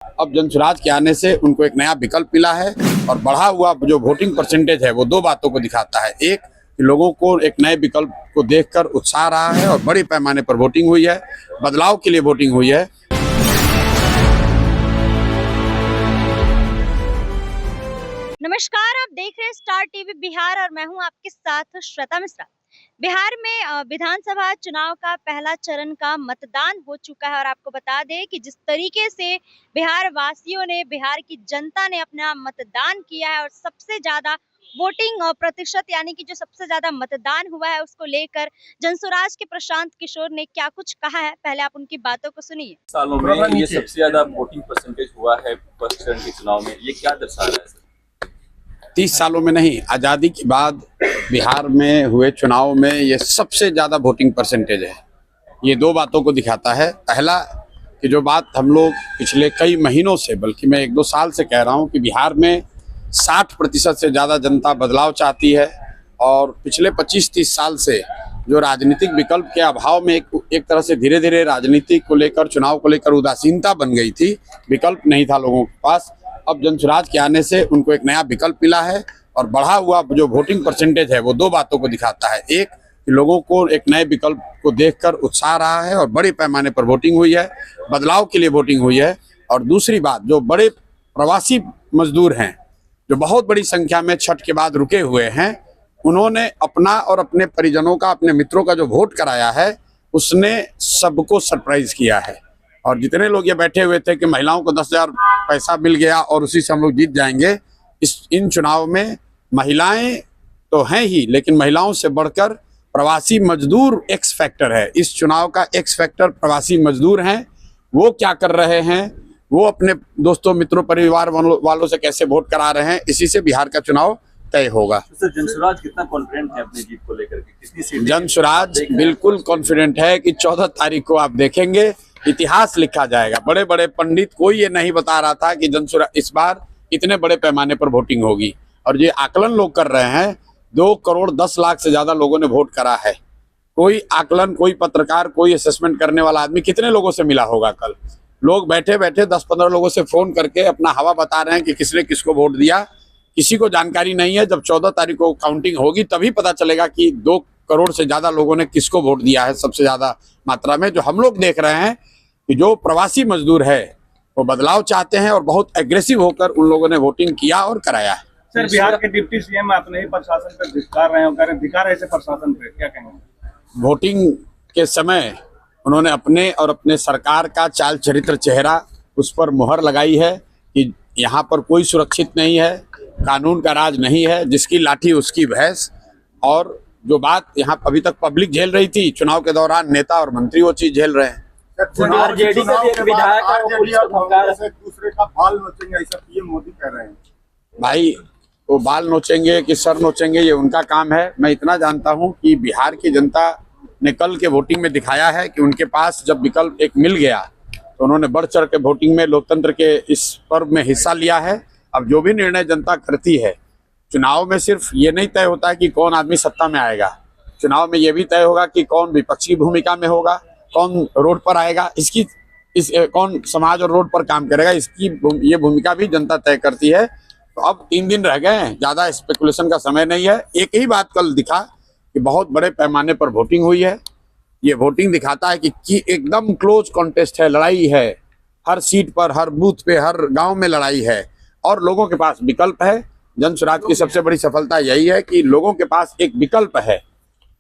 अब जनसुराज के आने से उनको एक नया विकल्प मिला है और बढ़ा हुआ जो वोटिंग परसेंटेज है वो दो बातों को दिखाता है। एक, कि लोगों को एक नए विकल्प को देखकर उत्साह रहा है और बड़े पैमाने पर वोटिंग हुई है, बदलाव के लिए वोटिंग हुई है। नमस्कार, आप देख रहे हैं स्टार टीवी बिहार और मैं हूं आपके साथ श्वेता मिश्रा। बिहार में विधानसभा चुनाव का पहला चरण का मतदान हो चुका है और आपको बता दें कि जिस तरीके से बिहार वासियों ने, बिहार की जनता ने अपना मतदान किया है और सबसे ज्यादा वोटिंग प्रतिशत यानी कि जो सबसे ज्यादा मतदान हुआ है उसको लेकर जनसुराज के प्रशांत किशोर ने क्या कुछ कहा है, पहले आप उनकी बातों को सुनिए। सालों में ये सबसे ज्यादा वोटिंग परसेंटेज हुआ है फर्स्ट चरण के चुनाव में, ये क्या दर्शा रहा है सर? 30 सालों में नहीं, आज़ादी के बाद बिहार में हुए चुनाव में ये सबसे ज़्यादा वोटिंग परसेंटेज है। ये दो बातों को दिखाता है। पहला, कि जो बात हम लोग पिछले कई महीनों से, बल्कि मैं 1-2 साल से कह रहा हूँ कि बिहार में 60% से ज़्यादा जनता बदलाव चाहती है और पिछले 25-30 साल से जो राजनीतिक विकल्प के अभाव में एक तरह से धीरे धीरे राजनीति को लेकर, चुनाव को लेकर उदासीनता बन गई थी, विकल्प नहीं था लोगों के पास। अब जनसुराज के आने से उनको एक नया विकल्प मिला है और बढ़ा हुआ जो वोटिंग परसेंटेज है वो दो बातों को दिखाता है। एक, कि लोगों को एक नए विकल्प को देखकर उत्साह रहा है और बड़े पैमाने पर वोटिंग हुई है, बदलाव के लिए वोटिंग हुई है। और दूसरी बात, जो बड़े प्रवासी मजदूर हैं जो बहुत बड़ी संख्या में छठ के बाद रुके हुए हैं, उन्होंने अपना और अपने परिजनों का, अपने मित्रों का जो वोट कराया है उसने सबको सरप्राइज किया है। और जितने लोग ये बैठे हुए थे कि महिलाओं को 10,000 पैसा मिल गया और उसी से हम लोग जीत जाएंगे, इन चुनाव में महिलाएं तो हैं ही, लेकिन महिलाओं से बढ़कर प्रवासी मजदूर एक्स फैक्टर है। इस चुनाव का एक्स फैक्टर प्रवासी मजदूर हैं। वो क्या कर रहे हैं, वो अपने दोस्तों, मित्रों, परिवार वालों से कैसे वोट करा रहे हैं, इसी से बिहार का चुनाव तय होगा। सर, जनसुराज कितना कॉन्फिडेंट है अपनी जीत को लेकर के? कितनी सीटें? जनसुराज बिल्कुल कॉन्फिडेंट है कि 14 तारीख को आप देखेंगे, इतिहास लिखा जाएगा। बड़े बड़े पंडित, कोई ये नहीं बता रहा था कि जनसुराज इस बार इतने बड़े पैमाने पर वोटिंग होगी। और ये आकलन लोग कर रहे हैं, 2 करोड़ 10 लाख से ज्यादा लोगों ने वोट करा है। कोई आकलन, कोई पत्रकार, कोई असेसमेंट करने वाला आदमी कितने लोगों से मिला होगा? कल लोग बैठे बैठे 10-15 लोगों से फोन करके अपना हवा बता रहे हैं कि किसने किसको वोट दिया। किसी को जानकारी नहीं है। जब 14 तारीख को काउंटिंग होगी तभी पता चलेगा कि 2 करोड़ से ज्यादा लोगों ने किसको वोट दिया है सबसे ज्यादा मात्रा में। जो हम लोग देख रहे हैं कि जो प्रवासी मजदूर है वो बदलाव चाहते हैं और बहुत एग्रेसिव होकर उन लोगों ने वोटिंग किया और कराया है। सर, बिहार के डिप्टी सीएम अपने ही प्रशासन पर धिक्कार रहे हैं, कह रहे हैं धिक्कार ऐसे प्रशासन पे, क्या कहेंगे? वोटिंग के समय उन्होंने अपने और अपने सरकार का चाल चरित्र, चेहरा, उस पर मुहर लगाई है कि यहाँ पर कोई सुरक्षित नहीं है, कानून का राज नहीं है, जिसकी लाठी उसकी भैंस। और जो बात यहाँ अभी तक पब्लिक झेल रही थी, चुनाव के दौरान नेता और मंत्री वो चीज झेल रहे हैं। आरजेडी का भी एक विधायक है, वो पुलिस को धमका रहा है, दूसरे का बाल नोचेंगे, ऐसा पीएम मोदी कह रहे हैं। भाई, वो बाल नोचेंगे कि सर नोचेंगे ये उनका काम है। मैं इतना जानता हूं कि बिहार की जनता ने कल के वोटिंग में दिखाया है कि उनके पास जब विकल्प एक मिल गया तो उन्होंने बढ़ चढ़ के वोटिंग में, लोकतंत्र के इस पर्व में हिस्सा लिया है। अब जो भी निर्णय जनता करती है, चुनाव में सिर्फ ये नहीं तय होता है कि कौन आदमी सत्ता में आएगा, चुनाव में ये भी तय होगा कि कौन विपक्षी भूमिका में होगा, कौन रोड पर आएगा, कौन समाज और रोड पर काम करेगा, इसकी ये भूमिका भी जनता तय करती है। तो अब 3 दिन रह गए हैं, ज्यादा स्पेकुलेशन का समय नहीं है। एक ही बात कल दिखा कि बहुत बड़े पैमाने पर वोटिंग हुई है। ये वोटिंग दिखाता है कि एकदम क्लोज कॉन्टेस्ट है, लड़ाई है, हर सीट पर, हर बूथ पे, हर गांव में लड़ाई है और लोगों के पास विकल्प है। जनसुराज की सबसे बड़ी सफलता यही है कि लोगों के पास एक विकल्प है।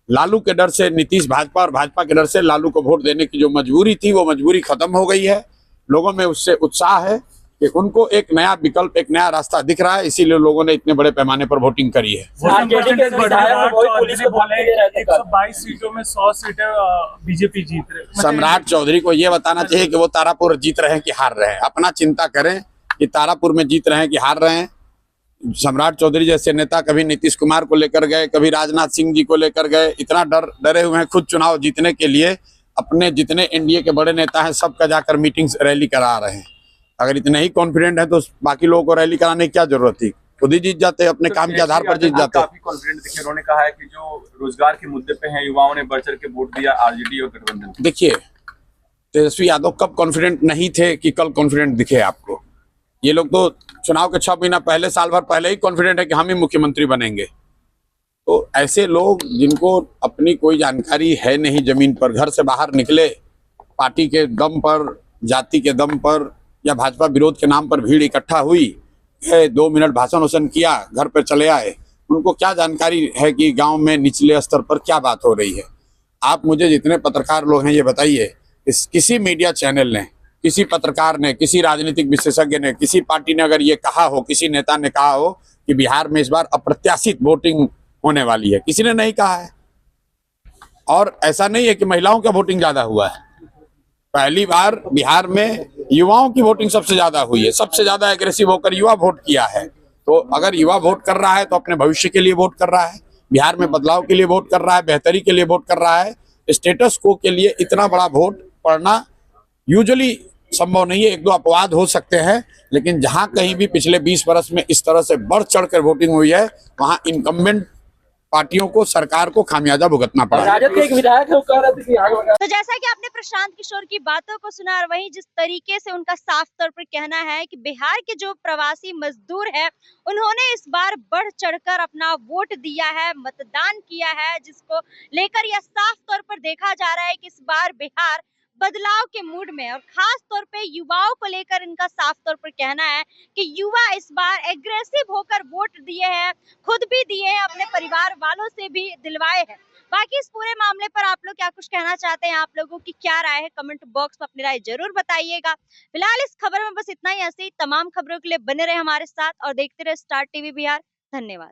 लालू के डर से नीतीश भाजपा और भाजपा के डर से लालू को वोट देने की जो मजबूरी थी, वो मजबूरी खत्म हो गई है। लोगों में उससे उत्साह है कि उनको एक नया विकल्प, एक नया रास्ता दिख रहा है, इसीलिए लोगों ने इतने बड़े पैमाने पर वोटिंग करी है। 122 सीटों में 100 सीटें बीजेपी जीत रहे। सम्राट चौधरी को ये बताना चाहिए कि वो तारापुर जीत रहे हैं कि हार रहे हैं। अपना चिंता करें कि तारापुर में जीत रहे हैं कि हार रहे हैं। सम्राट चौधरी जैसे नेता कभी नीतीश कुमार को लेकर गए, कभी राजनाथ सिंह जी को लेकर गए, इतना डरे हुए हैं खुद चुनाव जीतने के लिए। अपने जितने एनडीए के बड़े नेता हैं सबका जाकर मीटिंग्स, रैली करा रहे हैं। अगर इतने ही कॉन्फिडेंट है तो बाकी लोगों को रैली कराने की क्या जरूरत थी? खुद ही जीत जाते, अपने काम के आधार पर जीत जाते। काफी कॉन्फिडेंट दिखे, उन्होंने कहा है कि जो रोजगार के मुद्दे पे हैं युवाओं ने बढ़ चढ़ के वोट दिया आरजेडी और गठबंधन। देखिए, तेजस्वी यादव कब कॉन्फिडेंट नहीं थे कि कल कॉन्फिडेंट दिखे आपको? ये लोग तो चुनाव के 6 महीना पहले, साल भर पहले ही कॉन्फिडेंट है कि हम ही मुख्यमंत्री बनेंगे। तो ऐसे लोग जिनको अपनी कोई जानकारी है नहीं, जमीन पर घर से बाहर निकले, पार्टी के दम पर, जाति के दम पर या भाजपा विरोध के नाम पर भीड़ इकट्ठा हुई, 2 मिनट भाषण वाषण किया, घर पर चले आए, उनको क्या जानकारी है कि गांव में निचले स्तर पर क्या बात हो रही है? आप मुझे जितने पत्रकार लोग हैं ये बताइए, किसी मीडिया चैनल ने, किसी पत्रकार ने, किसी राजनीतिक विशेषज्ञ ने, किसी पार्टी ने अगर ये कहा हो, किसी नेता ने कहा हो कि बिहार में इस बार अप्रत्याशित वोटिंग होने वाली है? किसी ने नहीं कहा है। और ऐसा नहीं है कि महिलाओं का वोटिंग ज्यादा हुआ है। पहली बार बिहार में युवाओं की वोटिंग सबसे ज्यादा हुई है। सबसे ज्यादा एग्रेसिव होकर युवा वोट किया है। तो अगर युवा वोट कर रहा है तो अपने भविष्य के लिए वोट कर रहा है, बिहार में बदलाव के लिए वोट कर रहा है, बेहतरी के लिए वोट कर रहा है। स्टेटस को के लिए इतना बड़ा वोट पड़ना यूजुअली संभव नहीं है। 1-2 अपवाद हो सकते हैं, लेकिन जहां कहीं भी पिछले 20 वर्ष में इस तरह से बढ़ चढ़कर वोटिंग हुई है, वहां इनकम्बेंट पार्टियों को, सरकार को खामियाजा भुगतना पड़ा। राजद के एक विधायक है, वो कह रहे थे कि तो जैसा कि आपने प्रशांत किशोर की बातों को सुना और वहीं जिस तरीके से उनका साफ तौर पर कहना है कि बिहार के जो प्रवासी मजदूर हैं, उन्होंने इस बार बढ़ चढ़कर अपना वोट दिया है, मतदान किया है, जिसको लेकर यह साफ तौर पर देखा जा रहा है कि इस बार बिहार बदलाव के मूड में, और खास तौर पे युवाओं को लेकर इनका साफ तौर पर कहना है कि युवा इस बार एग्रेसिव होकर वोट दिए हैं, खुद भी दिए हैं, अपने परिवार वालों से भी दिलवाए हैं। बाकी इस पूरे मामले पर आप लोग क्या कुछ कहना चाहते हैं, आप लोगों की क्या राय है, कमेंट बॉक्स में अपनी राय जरूर बताइएगा। फिलहाल इस खबर में बस इतना ही। ऐसे ही तमाम खबरों के लिए बने रहे हमारे साथ और देखते रहे स्टार टीवी बिहार। धन्यवाद।